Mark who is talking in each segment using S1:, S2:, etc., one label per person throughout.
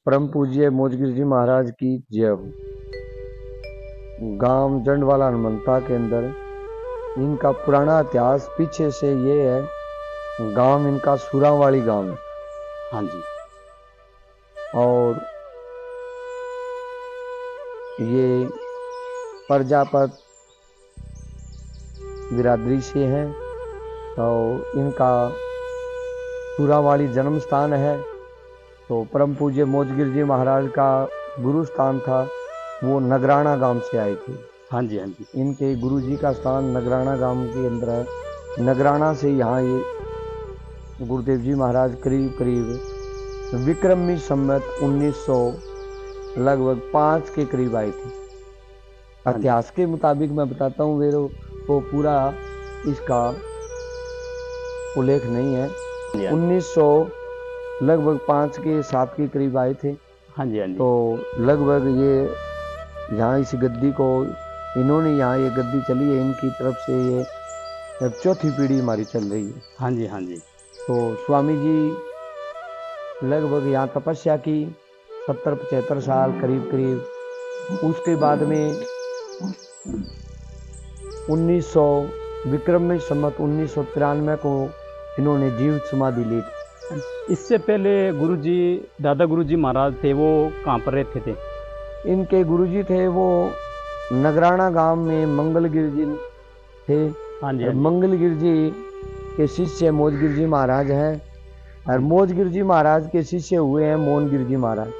S1: परम पूज्य मोजगिर जी महाराज की जय हो। गांव जंडवाला हनुमंता के अंदर इनका पुराना इतिहास पीछे से ये है। गांव इनका सुरावाली गांव है।
S2: हाँ जी।
S1: और ये प्रजापत बिरादरी से हैं और इनका सुरावाली जन्म स्थान है। तो परम पूज्य मोजगिर जी महाराज का गुरु स्थान था, वो नगराना गांव से आए थे।
S2: हाँ जी। हाँ जी।
S1: इनके गुरु जी का स्थान नगराना गांव के अंदर है। नगराना से यहाँ ये गुरुदेव जी महाराज करीब करीब विक्रमी संवत 1900 लगभग 5 के करीब आए थे।
S2: हाँ जी।
S1: इतिहास के मुताबिक मैं बताता हूँ, वेरो को पूरा इसका उल्लेख नहीं है।
S2: हाँ जी।
S1: 1900 लगभग 5 के 7 के करीब आए थे।
S2: हाँ जी। हाँ जी।
S1: तो लगभग ये यहाँ इस गद्दी को इन्होंने यहाँ ये गद्दी चली है, इनकी तरफ से ये अब चौथी पीढ़ी हमारी चल रही है।
S2: हाँ जी। हाँ जी।
S1: तो स्वामी जी लगभग यहाँ तपस्या की 70-75 साल करीब करीब। उसके बाद में 1900 विक्रम में संवत 1993 को इन्होंने जीवित समाधि ली।
S2: इससे पहले गुरुजी, दादा गुरुजी महाराज थे, वो कहाँ पर रहते थे?
S1: इनके गुरुजी थे वो नगराना गांव में मंगलगिर जी थे।
S2: हाँ जी।
S1: और
S2: हाँ जी।
S1: मंगलगिर जी के शिष्य मोजगिर जी महाराज हैं, और मोजगिर जी महाराज के शिष्य हुए हैं मोहनगिर जी महाराज।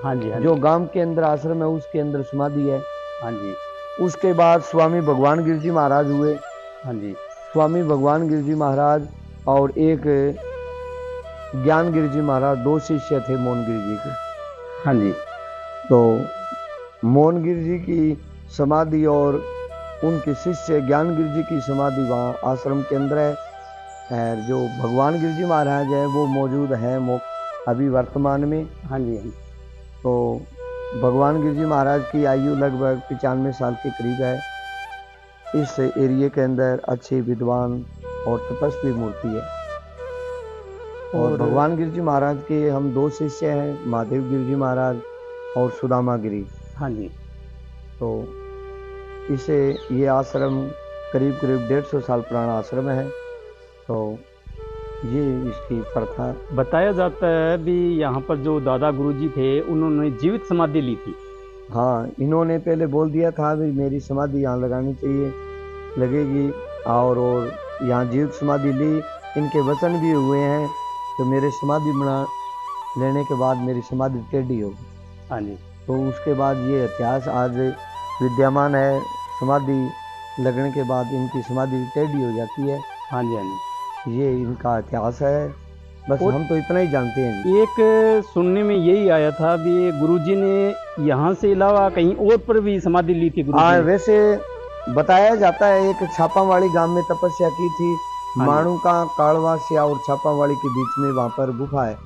S2: हाँ जी। हाँ
S1: जो
S2: जी।
S1: गांव के अंदर आश्रम है उसके अंदर समाधि है।
S2: हाँ जी।
S1: उसके बाद स्वामी भगवान गिर जी महाराज हुए।
S2: हाँ जी।
S1: स्वामी भगवान गिर जी महाराज और एक ज्ञान गिर जी महाराज, 2 शिष्य थे मोहनगिर जी के।
S2: हाँ जी।
S1: तो मोहनगिर जी की समाधि और उनके शिष्य ज्ञानगिर जी की समाधि वहाँ आश्रम के अंदर है। और जो भगवान गिर जी महाराज है वो मौजूद है अभी वर्तमान में।
S2: हाँ जी। हाँ जी।
S1: तो भगवान गिर जी महाराज की आयु लगभग 95 साल के करीब है। इस एरिया के अंदर अच्छी विद्वान और तपस्वी मूर्ति है। और भगवान गिर जी महाराज के हम 2 शिष्य हैं, महादेव गिर जी महाराज और सुदामा गिरी।
S2: हाँ जी।
S1: तो इसे ये आश्रम करीब करीब 150 साल पुराना आश्रम है। तो ये इसकी प्रथा।
S2: बताया जाता है भी यहाँ पर जो दादा गुरुजी थे उन्होंने जीवित समाधि ली थी।
S1: हाँ, इन्होंने पहले बोल दिया था भी मेरी समाधि यहाँ लगानी चाहिए, लगेगी। और यहाँ जीवित समाधि ली। इनके वचन भी हुए हैं तो मेरे समाधि बना लेने के बाद मेरी समाधि टेढ़ी होगी।
S2: हाँ जी।
S1: तो उसके बाद ये इतिहास आज विद्यमान है। समाधि लगने के बाद इनकी समाधि टेढ़ी हो जाती है।
S2: हाँ जी। हाँ जी।
S1: ये इनका इतिहास है। बस हम तो इतना ही जानते हैं जी।
S2: एक सुनने में यही आया था भी गुरुजी ने यहाँ से अलावा कहीं और पर भी समाधि ली थी गुरुजी ने।
S1: वैसे बताया जाता है एक छापावाड़ी गांव में तपस्या की थी।
S2: हाँ जी।
S1: माणू का कालवासिया और छापावाड़ी के बीच में वहां पर गुफा है।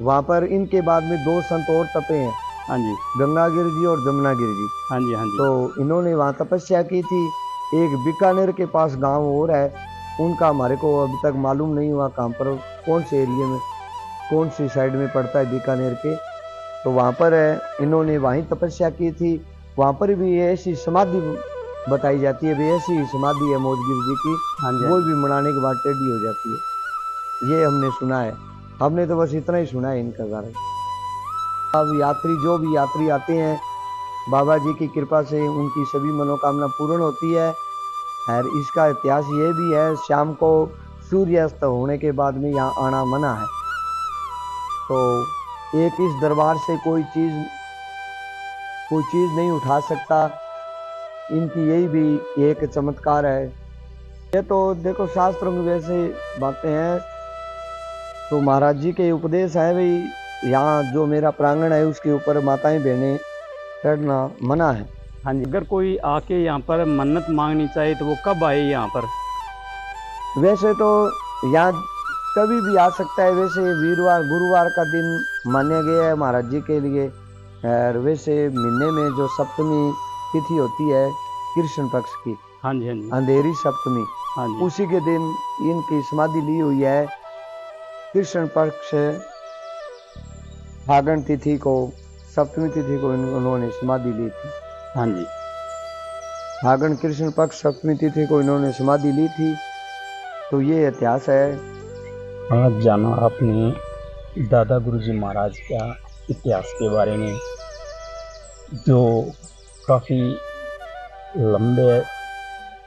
S1: वहां पर इनके बाद में 2 संत और तपे हैं,
S2: हाँ जी।
S1: गंगागिर जी और जमुनागिर जी।
S2: हाँ जी। हाँ जी।
S1: तो इन्होंने वहां तपस्या की थी। एक बीकानेर के पास गांव और है, उनका हमारे को अभी तक मालूम नहीं हुआ कहाँ पर, कौन से एरिया में, कौन सी साइड में पड़ता है बीकानेर के। तो वहाँ पर है, इन्होंने वहीं तपस्या की थी। वहाँ पर भी ऐसी समाधि बताई जाती है, भी ऐसी समाधि है मोजगिर जी की।
S2: हाँ जी।
S1: वो भी मनाने के बाद टेढ़ी हो जाती है, ये हमने सुना है। हमने तो बस इतना ही सुना है इनका कारण। अब यात्री, जो भी यात्री आते हैं, बाबा जी की कृपा से उनकी सभी मनोकामना पूर्ण होती है। और इसका इतिहास ये भी है, शाम को सूर्यास्त होने के बाद में यहाँ आना मना है। तो एक इस दरबार से कोई चीज नहीं उठा सकता। इनकी यही भी एक चमत्कार है। ये तो देखो शास्त्रों में वैसे बातें हैं। तो महाराज जी के उपदेश है भाई, यहाँ जो मेरा प्रांगण है उसके ऊपर माताएं बहनें चढ़ना मना है।
S2: हाँ जी। अगर कोई आके यहाँ पर मन्नत मांगनी चाहे तो वो कब आए यहाँ पर?
S1: वैसे तो यहाँ कभी भी आ सकता है। वैसे वीरवार गुरुवार का दिन माना गया है महाराज जी के लिए। और वैसे महीने में जो सप्तमी तिथि होती है कृष्ण पक्ष की,
S2: हाँ जी। हाँ जी।
S1: अंधेरी सप्तमी,
S2: हाँ जी।
S1: उसी के दिन इनकी समाधि ली हुई है। कृष्ण पक्ष फागण तिथि को, सप्तमी तिथि को उन्होंने समाधि ली थी।
S2: हाँ जी।
S1: फागण कृष्ण पक्ष सप्तमी तिथि को इन्होंने समाधि ली थी। तो ये इतिहास है।
S2: आज जाना आपने दादा गुरुजी महाराज का इतिहास के बारे में, जो काफ़ी लंबे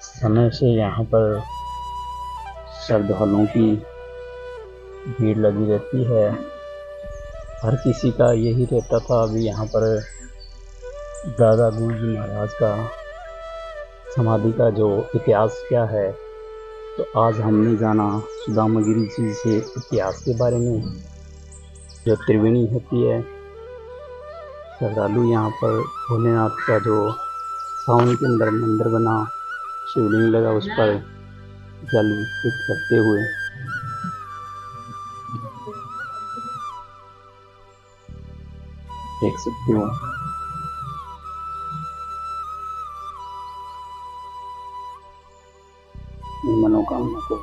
S2: समय से यहाँ पर श्रद्धालुओं की भीड़ लगी रहती है। हर किसी का यही रहता था अभी यहाँ पर दादा गुरुजी महाराज का समाधि का जो इतिहास क्या है। तो आज हमने जाना सुदामा गिरी जी से इतिहास के बारे में। जो त्रिवेणी होती है, श्रद्धालु यहाँ पर भोलेनाथ का जो सावन के अंदर मंदिर बना, शिवलिंग लगा, उस पर जल अर्पित करते हुए देख सकते हो। मनोकामना को